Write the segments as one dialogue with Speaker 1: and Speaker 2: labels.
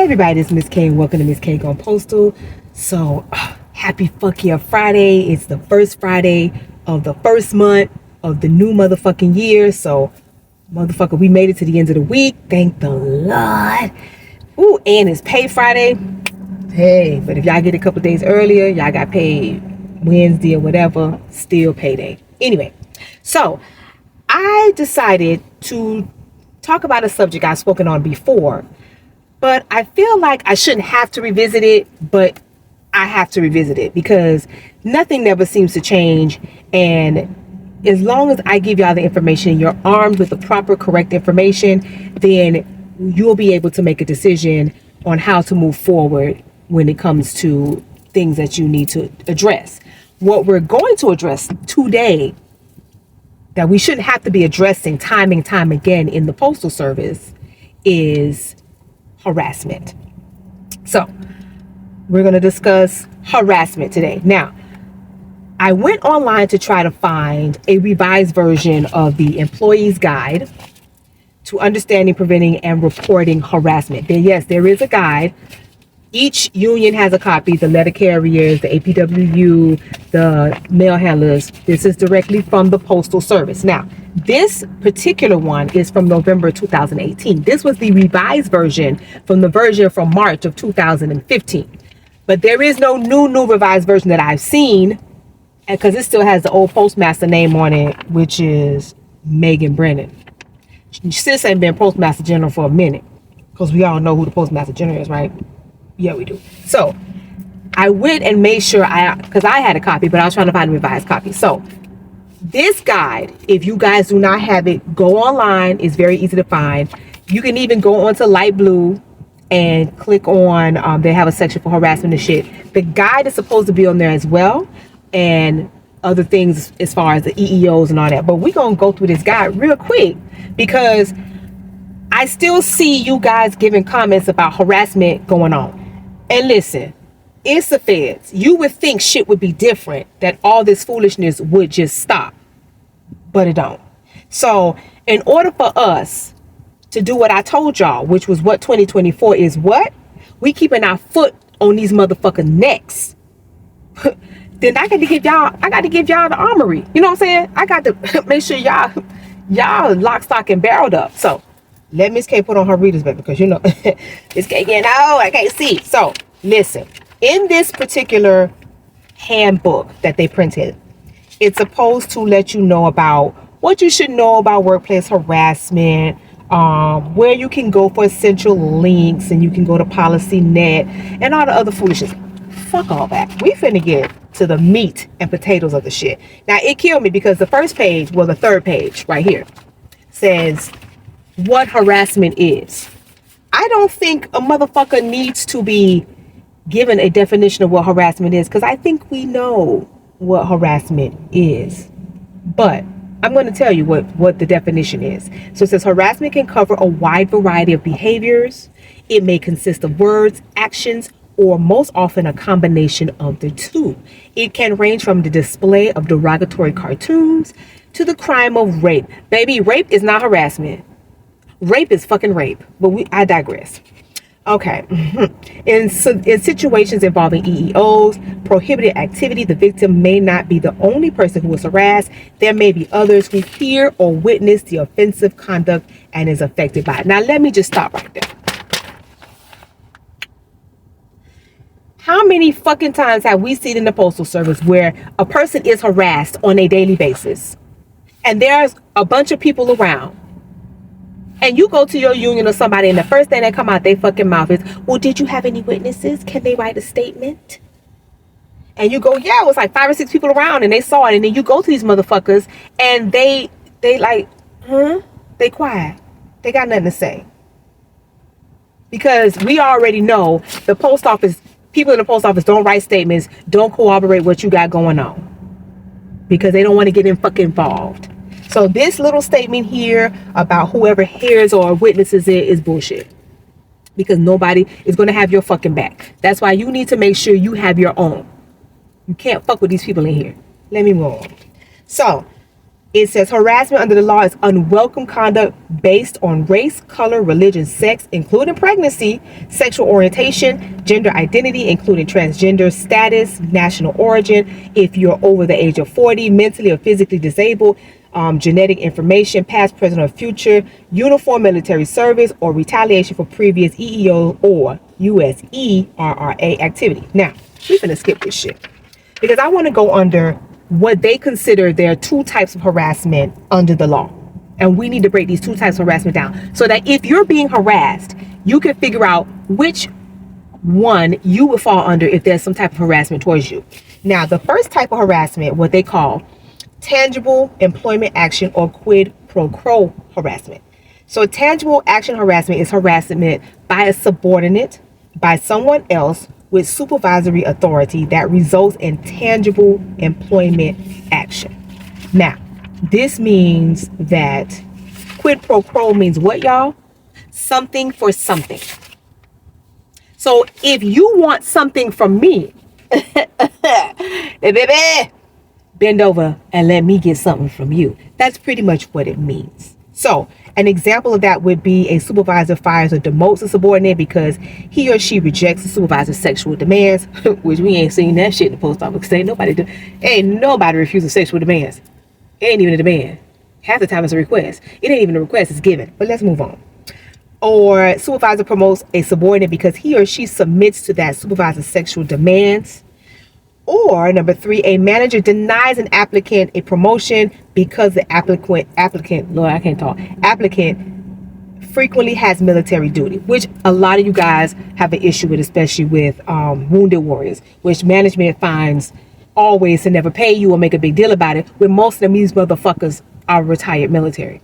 Speaker 1: everybody, this is Miss K and welcome to Miss K on Postal. So, happy fuck yeah Friday. It's the first Friday of the first month of the new motherfucking year. So, motherfucker, we made it to the end of the week. Thank the Lord. Ooh, and it's pay Friday. Hey, but if y'all get a couple days earlier, y'all got paid Wednesday or whatever, still payday. Anyway, so I decided to talk about a subject I've spoken on before, but I feel like I shouldn't have to revisit it, but I have to revisit it because nothing never seems to change. And as long as I give y'all the information, you're armed with the proper, correct information, then you'll be able to make a decision on how to move forward when it comes to things that you need to address. What we're going to address today that we shouldn't have to be addressing time and time again in the Postal Service is harassment. So we're going to discuss harassment today. Now, I went online to try to find a revised version of the Employee's Guide to Understanding, Preventing, and Reporting Harassment. Yes, there is a guide. Each union has a copy, the letter carriers, the APWU, the mail handlers. This is directly from the Postal Service. Now, this particular one is from November 2018. This was the revised version from the version from March of 2015. But there is no new revised version that I've seen, because it still has the old postmaster name on it, which is Megan Brennan. Sis ain't been Postmaster General for a minute, because we all know who the Postmaster General is, right? Yeah, we do. So I went and made sure because I had a copy, but I was trying to find a revised copy. So this guide, if you guys do not have it, go online. It's very easy to find. You can even go onto Light Blue and click on, they have a section for harassment and shit. The guide is supposed to be on there as well, and other things as far as the EEOs and all that. But we're going to go through this guide real quick because I still see you guys giving comments about harassment going on. And listen, it's the feds. You would think shit would be different, that all this foolishness would just stop, but it don't. So in order for us to do what I told y'all, which was what 2024 is, what? We keeping our foot on these motherfucking necks. Then I got to give y'all the armory. You know what I'm saying? I got to make sure y'all lock, stock, and barreled up. So let Miss K put on her readers back, because you know Miss K getting old, I can't see. So listen, in this particular handbook that they printed, it's supposed to let you know about what you should know about workplace harassment, where you can go for essential links, and you can go to PolicyNet and all the other foolishness. Fuck all that. We finna get to the meat and potatoes of the shit. Now, it killed me because the first page, well, the third page right here says what harassment is. I don't think a motherfucker needs to be given a definition of what harassment is, because I think we know what harassment is. But I'm going to tell you what the definition is. So it says harassment can cover a wide variety of behaviors. It may consist of words, actions, or most often a combination of the two. It can range from the display of derogatory cartoons to the crime of rape. Baby, rape is not harassment. Rape is fucking rape. But I digress. Okay. In situations involving EEOs, prohibited activity, the victim may not be the only person who was harassed. There may be others who hear or witness the offensive conduct and is affected by it. Now, let me just stop right there. How many fucking times have we seen in the Postal Service where a person is harassed on a daily basis and there's a bunch of people around, and you go to your union or somebody, and the first thing that come out their fucking mouth is, well, did you have any witnesses? Can they write a statement? And you go, yeah, it was like 5 or 6 people around and they saw it. And then you go to these motherfuckers and they like, they quiet. They got nothing to say. Because we already know the post office, people in the post office don't write statements, don't corroborate what you got going on, because they don't want to get fucking involved. So this little statement here about whoever hears or witnesses it is bullshit, because nobody is going to have your fucking back. That's why you need to make sure you have your own. You can't fuck with these people in here. Let me move on. So It says harassment under the law is unwelcome conduct based on race, color, religion, sex, including pregnancy, sexual orientation, gender identity, including transgender status, national origin, if you're over the age of 40, mentally or physically disabled, genetic information, past, present, or future, uniform military service, or retaliation for previous EEO or USERRA activity. Now, we're going to skip this shit because I want to go under what they consider there are two types of harassment under the law. And we need to break these two types of harassment down so that if you're being harassed, you can figure out which one you would fall under if there's some type of harassment towards you. Now, the first type of harassment, what they call tangible employment action or quid pro quo harassment. So tangible action harassment is harassment by a subordinate, by someone else with supervisory authority that results in tangible employment action. Now, this means that quid pro quo means what, y'all? Something for something. So if you want something from me, hey, baby, bend over and let me get something from you. That's pretty much what it means. So an example of that would be a supervisor fires or demotes a subordinate because he or she rejects the supervisor's sexual demands, which we ain't seen that shit in the post office because ain't nobody refuses sexual demands. It ain't even a demand. Half the time it's a request. It ain't even a request, it's given. But let's move on. Or supervisor promotes a subordinate because he or she submits to that supervisor's sexual demands. Or number 3, a manager denies an applicant a promotion because the applicant frequently has military duty, which a lot of you guys have an issue with, especially with wounded warriors, which management finds always to never pay you or make a big deal about it, when most of them, these motherfuckers are retired military.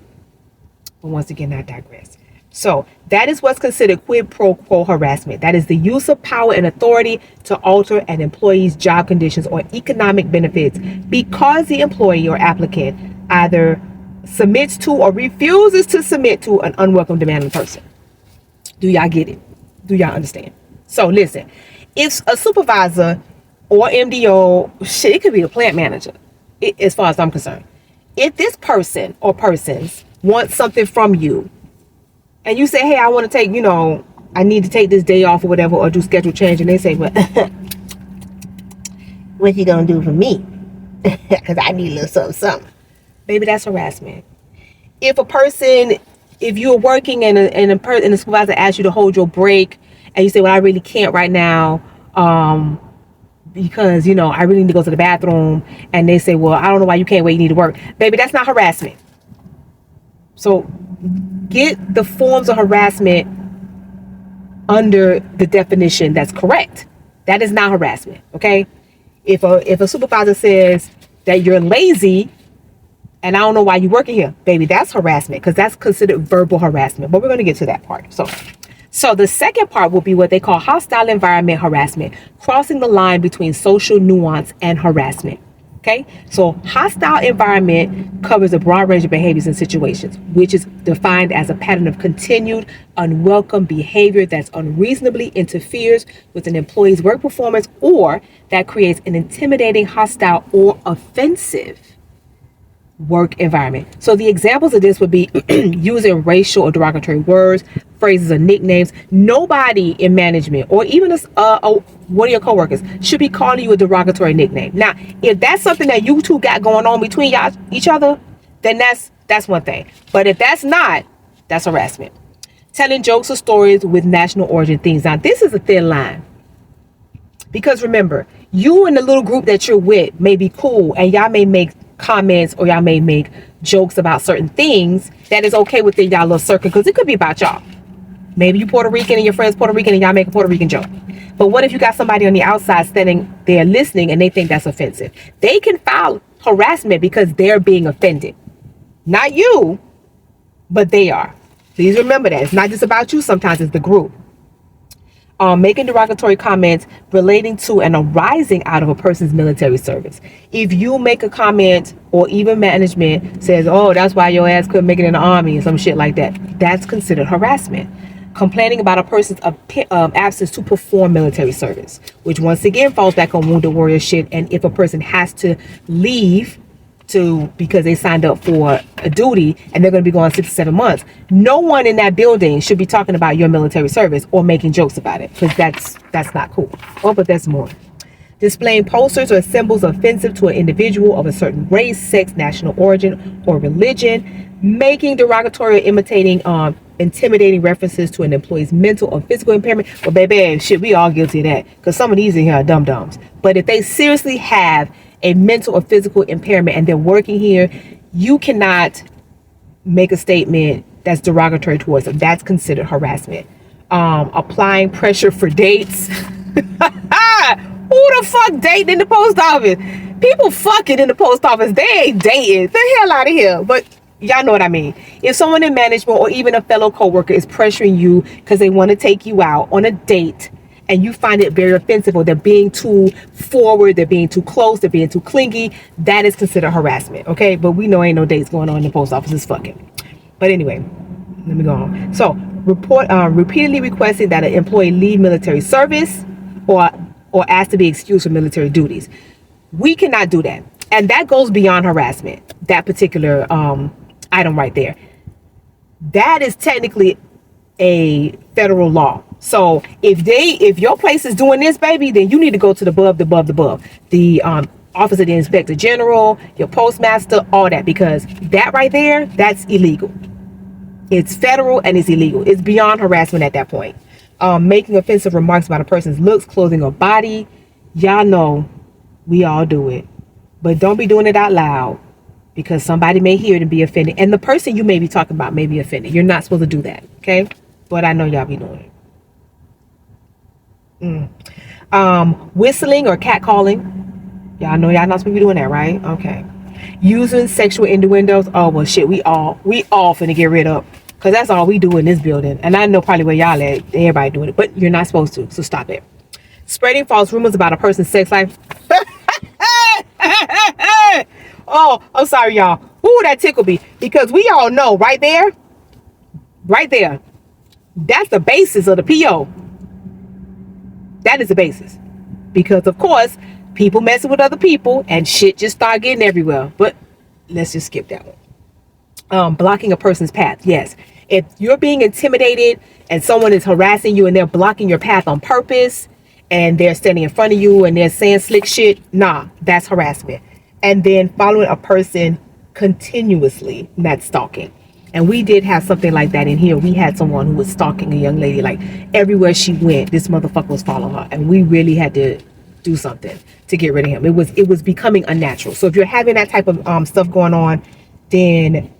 Speaker 1: But once again, I digress. So that is what's considered quid pro quo harassment. That is the use of power and authority to alter an employee's job conditions or economic benefits because the employee or applicant either submits to or refuses to submit to an unwelcome demand on the person. Do y'all get it? Do y'all understand? So listen, if a supervisor or MDO, shit, it could be a plant manager, as far as I'm concerned. If this person or persons want something from you, and you say, hey, I want to take, I need to take this day off or whatever, or do schedule change. And they say, well, what you going to do for me? Because I need a little something. Baby, that's harassment. If you're working and the supervisor asks you to hold your break and you say, well, I really can't right now because, I really need to go to the bathroom. And they say, well, I don't know why you can't wait. You need to work. Baby, that's not harassment. So get the forms of harassment under the definition that's correct. That is not harassment, okay? If a supervisor says that you're lazy and I don't know why you're working here, baby, that's harassment because that's considered verbal harassment. But we're going to get to that part. So the second part will be what they call hostile environment harassment, crossing the line between social nuance and harassment. Okay, so hostile environment covers a broad range of behaviors and situations, which is defined as a pattern of continued unwelcome behavior that's unreasonably interferes with an employee's work performance or that creates an intimidating, hostile, or offensive work environment. So the examples of this would be using racial or derogatory words, phrases, or nicknames. Nobody in management or even one of your coworkers should be calling you a derogatory nickname. Now, if that's something that you two got going on between each other, then that's one thing. But if that's not, that's harassment. Telling jokes or stories with national origin themes. Now, this is a thin line. Because remember, you and the little group that you're with may be cool and y'all may make comments or y'all may make jokes about certain things that is okay within y'all little circle because it could be about y'all. Maybe you Puerto Rican and your friend's Puerto Rican and y'all make a Puerto Rican joke. But what if you got somebody on the outside standing there listening and they think that's offensive? They can file harassment because they're being offended. Not you, but they are. Please remember that. It's not just about you. Sometimes it's the group. Making derogatory comments relating to and arising out of a person's military service. If you make a comment or even management says, oh, that's why your ass couldn't make it in the army or some shit like that, that's considered harassment. Complaining about a person's absence to perform military service, which once again falls back on wounded warrior shit. And if a person has to leave because they signed up for a duty and they're going to be gone 6 to 7 months. No one in that building should be talking about your military service or making jokes about it, because that's not cool. Oh, but there's more. Displaying posters or symbols offensive to an individual of a certain race, sex, national origin, or religion. Making derogatory or imitating intimidating references to an employee's mental or physical impairment. Well, baby, shit, we all guilty of that, because some of these in here are dum-dums. But if they seriously have a mental or physical impairment and they're working here, you cannot make a statement that's derogatory towards them. That's considered harassment. Applying pressure for dates. Who the fuck dating in the post office? People fucking in the post office. They ain't dating. The hell out of here. But y'all know what I mean. If someone in management or even a fellow coworker is pressuring you because they want to take you out on a date and you find it very offensive, or they're being too forward, they're being too close, they're being too clingy, that is considered harassment. Okay, but we know ain't no dates going on in the post office. It's fucking. But anyway, let me go on. So repeatedly requesting that an employee leave military service or asked to be excused from military duties. We cannot do that. And that goes beyond harassment, that particular item right there. That is technically a federal law. So if your place is doing this, baby, then you need to go to the above. The office of the inspector general, your postmaster, all that, because that right there, that's illegal. It's federal and it's illegal. It's beyond harassment at that point. Making offensive remarks about a person's looks, clothing, or body. Y'all know we all do it. But don't be doing it out loud, because somebody may hear it and be offended. And the person you may be talking about may be offended. You're not supposed to do that, okay? But I know y'all be doing it. Whistling or catcalling. Y'all know y'all not supposed to be doing that, right? Okay. Using sexual innuendos. Oh, well, shit, we all finna get rid of. Because that's all we do in this building. And I know probably where y'all at. Everybody doing it. But you're not supposed to. So stop it. Spreading false rumors about a person's sex life. Oh, I'm sorry, y'all. Ooh, that tickled me. Because we all know right there, that's the basis of the PO. That is the basis. Because, of course, people messing with other people and shit just start getting everywhere. But let's just skip that one. Blocking a person's path. Yes. If you're being intimidated and someone is harassing you and they're blocking your path on purpose and they're standing in front of you and they're saying slick shit, nah, that's harassment. And then following a person continuously, that's stalking. And we did have something like that in here. We had someone who was stalking a young lady, like everywhere she went, this motherfucker was following her. And we really had to do something to get rid of him. It was becoming unnatural. So if you're having that type of stuff going on, then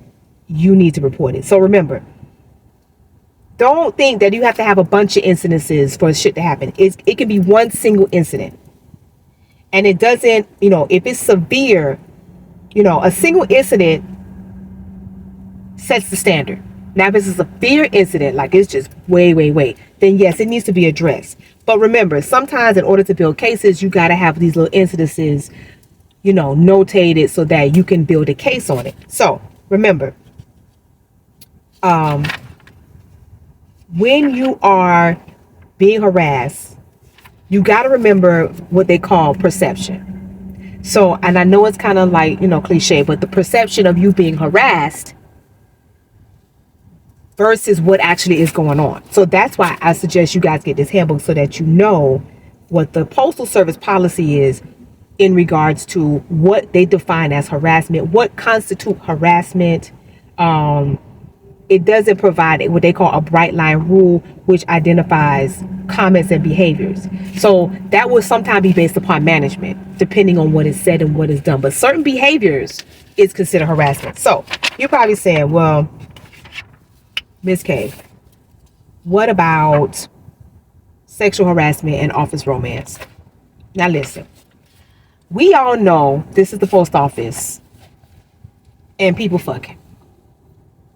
Speaker 1: you need to report it. So remember, don't think that you have to have a bunch of incidences for shit to happen. It can be one single incident. And it doesn't, if it's severe, a single incident sets the standard. Now, if it's a severe incident, like it's just way, then yes, it needs to be addressed. But remember, sometimes in order to build cases, you got to have these little incidences, notated so that you can build a case on it. So remember, when you are being harassed, you got to remember what they call perception. So, and I know it's kind of like, cliche, but the perception of you being harassed versus what actually is going on. So that's why I suggest you guys get this handbook so that you know what the Postal Service policy is in regards to what they define as harassment, what constitutes harassment. It doesn't provide what they call a bright line rule, which identifies comments and behaviors. So that will sometimes be based upon management, depending on what is said and what is done. But certain behaviors is considered harassment. So you're probably saying, well, Ms. K, what about sexual harassment and office romance? Now listen, we all know this is the post office and people fucking.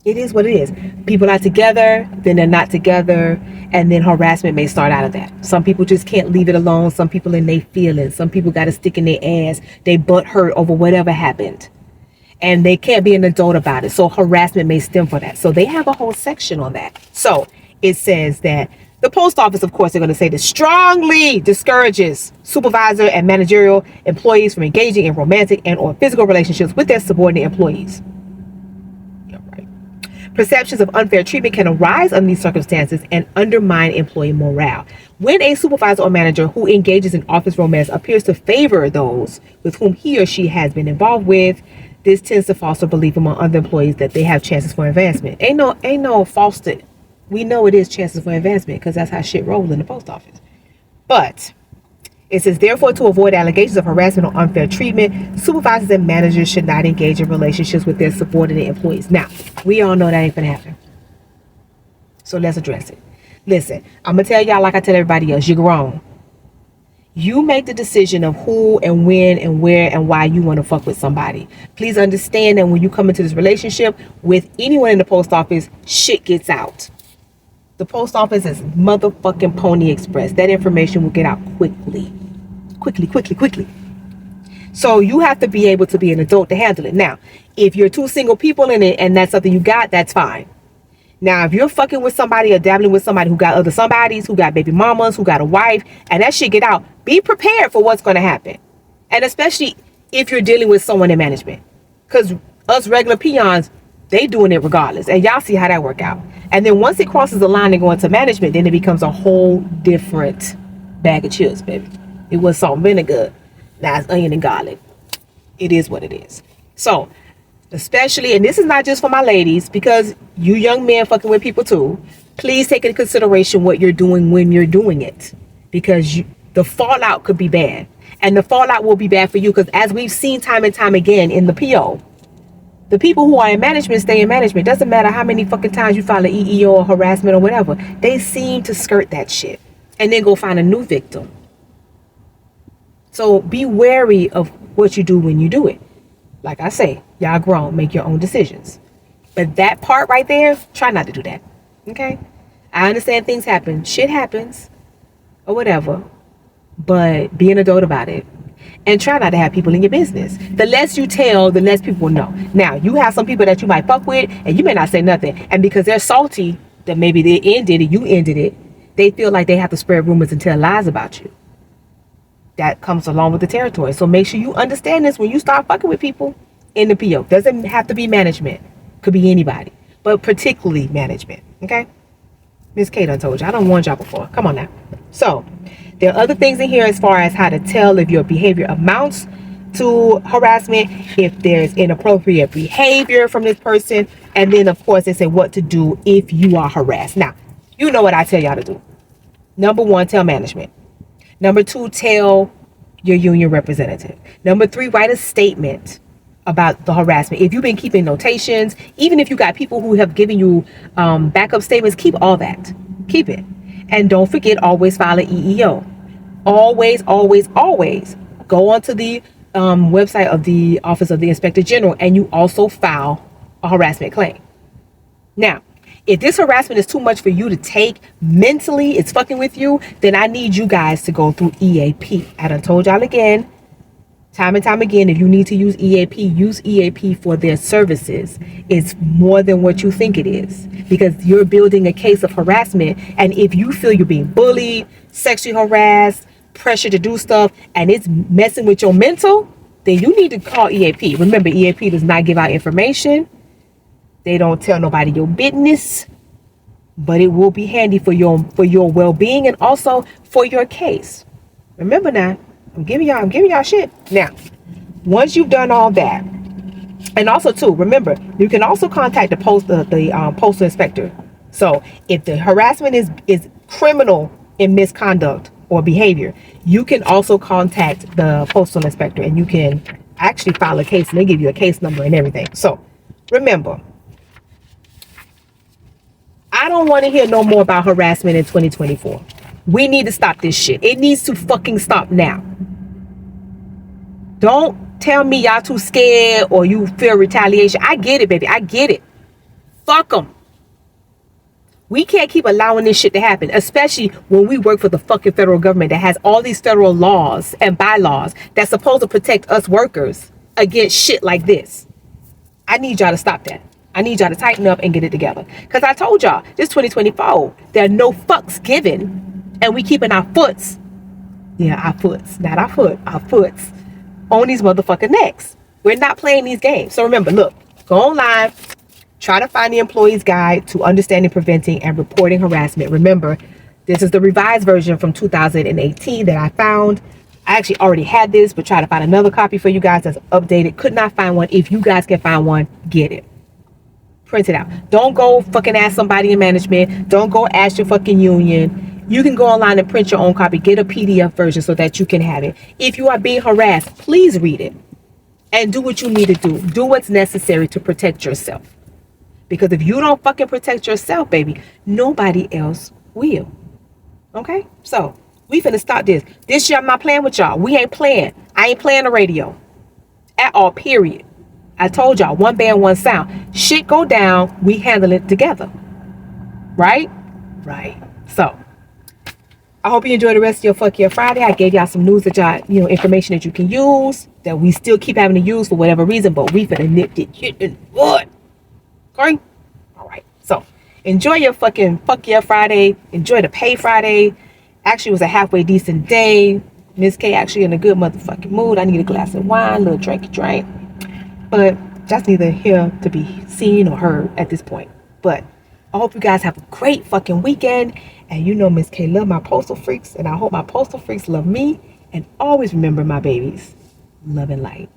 Speaker 1: It is what it is. People are together, then they're not together, and then harassment may start out of that. Some people just can't leave it alone. Some people in their feelings. Some people got to stick in their ass. They butt hurt over whatever happened. And they can't be an adult about it. So harassment may stem from that. So they have a whole section on that. So it says that The post office, of course, they're going to say this strongly discourages supervisor and managerial employees from engaging in romantic and or physical relationships with their subordinate employees. Yeah, right. Perceptions of unfair treatment can arise under these circumstances and undermine employee morale. When a supervisor or manager who engages in office romance appears to favor those with whom he or she has been involved with, this tends to foster belief among other employees that they have chances for advancement. Ain't no fostered. We know it is chances for advancement because that's how shit rolls in the post office. But it says, therefore, to avoid allegations of harassment or unfair treatment, supervisors and managers should not engage in relationships with their subordinate employees. Now, we all know that ain't gonna happen. So let's address it. Listen, I'm gonna tell y'all like I tell everybody else, you're grown. You make the decision of who and when and where and why you want to fuck with somebody. Please understand that when you come into this relationship with anyone in the post office, shit gets out. The post office is motherfucking Pony Express. That information will get out quickly. Quickly. So you have to be able to be an adult to handle it. Now, if you're two single people in it and that's something you got, that's fine. Now, if you're fucking with somebody or dabbling with somebody who got other somebodies, who got baby mamas, who got a wife, and that shit get out, be prepared for what's going to happen. And especially if you're dealing with someone in management. Because us regular peons, they doing it regardless. And y'all see how that work out. And then once it crosses the line and go into management, then it becomes a whole different bag of chips, baby. It was salt and vinegar. Now it's onion and garlic. It is what it is. So, especially, and this is not just for my ladies, because you young men fucking with people too, please take into consideration what you're doing when you're doing it, because the fallout could be bad, and the fallout will be bad for you, because as we've seen time and time again in the PO, the people who are in management stay in management. Doesn't matter how many fucking times you file an EEO or harassment or whatever, they seem to skirt that shit and then go find a new victim. So be wary of what you do when you do it. Like I say, y'all grown, make your own decisions. But that part right there, try not to do that. Okay? I understand things happen. Shit happens. Or whatever. But be an adult about it. And try not to have people in your business. The less you tell, the less people know. Now, you have some people that you might fuck with, and you may not say nothing. And because they're salty, that maybe they ended it, you ended it, they feel like they have to spread rumors and tell lies about you. That comes along with the territory. So make sure you understand this when you start fucking with people in the PO. Doesn't have to be management. Could be anybody. But particularly management. Okay? Miss K done told you. I done warned y'all before. Come on now. So, there are other things in here as far as how to tell if your behavior amounts to harassment, if there's inappropriate behavior from this person, and then of course they say what to do if you are harassed. Now, you know what I tell y'all to do. Number 1, tell management. Number 2, tell your union representative. Number 3, write a statement about the harassment. If you've been keeping notations, even if you got people who have given you backup statements, keep all that. Keep it. And don't forget, always file an EEO. Always go onto the website of the Office of the Inspector General, and you also file a harassment claim. Now, if this harassment is too much for you to take mentally, it's fucking with you, then I need you guys to go through EAP. I done told y'all again, time and time again, if you need to use EAP for their services. It's more than what you think it is, because you're building a case of harassment. And if you feel you're being bullied, sexually harassed, pressured to do stuff, and it's messing with your mental, then you need to call EAP. Remember, EAP does not give out information. They don't tell nobody your business, but it will be handy for your well-being and also for your case. Remember now, I'm giving y'all shit. Now, once you've done all that, and also too, remember, you can also contact the postal inspector. So if the harassment is criminal in misconduct or behavior, you can also contact the postal inspector, and you can actually file a case, and they give you a case number and everything. So remember, I don't want to hear no more about harassment in 2024. We need to stop this shit. It needs to fucking stop now. Don't tell me y'all too scared or you fear retaliation. I get it, baby. I get it. Fuck them. We can't keep allowing this shit to happen, especially when we work for the fucking federal government that has all these federal laws and bylaws that's supposed to protect us workers against shit like this. I need y'all to stop that. I need y'all to tighten up and get it together. Because I told y'all, this 2024, there are no fucks given. And we keeping our foots. Yeah, our foots. Not our foot. Our foots. On these motherfucking necks. We're not playing these games. So remember, look. Go online. Try to find the employee's guide to understanding, preventing, and reporting harassment. Remember, this is the revised version from 2018 that I found. I actually already had this, but try to find another copy for you guys that's updated. Could not find one. If you guys can find one, get it. Print it out. Don't go fucking ask somebody in management. Don't go ask your fucking union. You can go online and print your own copy. Get a PDF version so that you can have it. If you are being harassed, please read it. And do what you need to do. Do what's necessary to protect yourself. Because if you don't fucking protect yourself, baby, nobody else will. Okay? So, we finna start this. This year I'm not playing with y'all. We ain't playing. I ain't playing the radio. At all, period. I told y'all, one band, one sound. Shit go down, we handle it together. Right? Right. So, I hope you enjoy the rest of your Fuck Yeah Friday. I gave y'all some news that y'all, information that you can use, that we still keep having to use for whatever reason, but we finna nip it shit in the bud. Okay? Alright. So, enjoy your fucking Fuck Yeah Friday. Enjoy the Pay Friday. Actually, it was a halfway decent day. Miss K actually in a good motherfucking mood. I need a glass of wine, a little drinky drink. But that's neither here to be seen or heard at this point. But I hope you guys have a great fucking weekend. And you know Miss K love my postal freaks. And I hope my postal freaks love me. And always remember, my babies, love and light.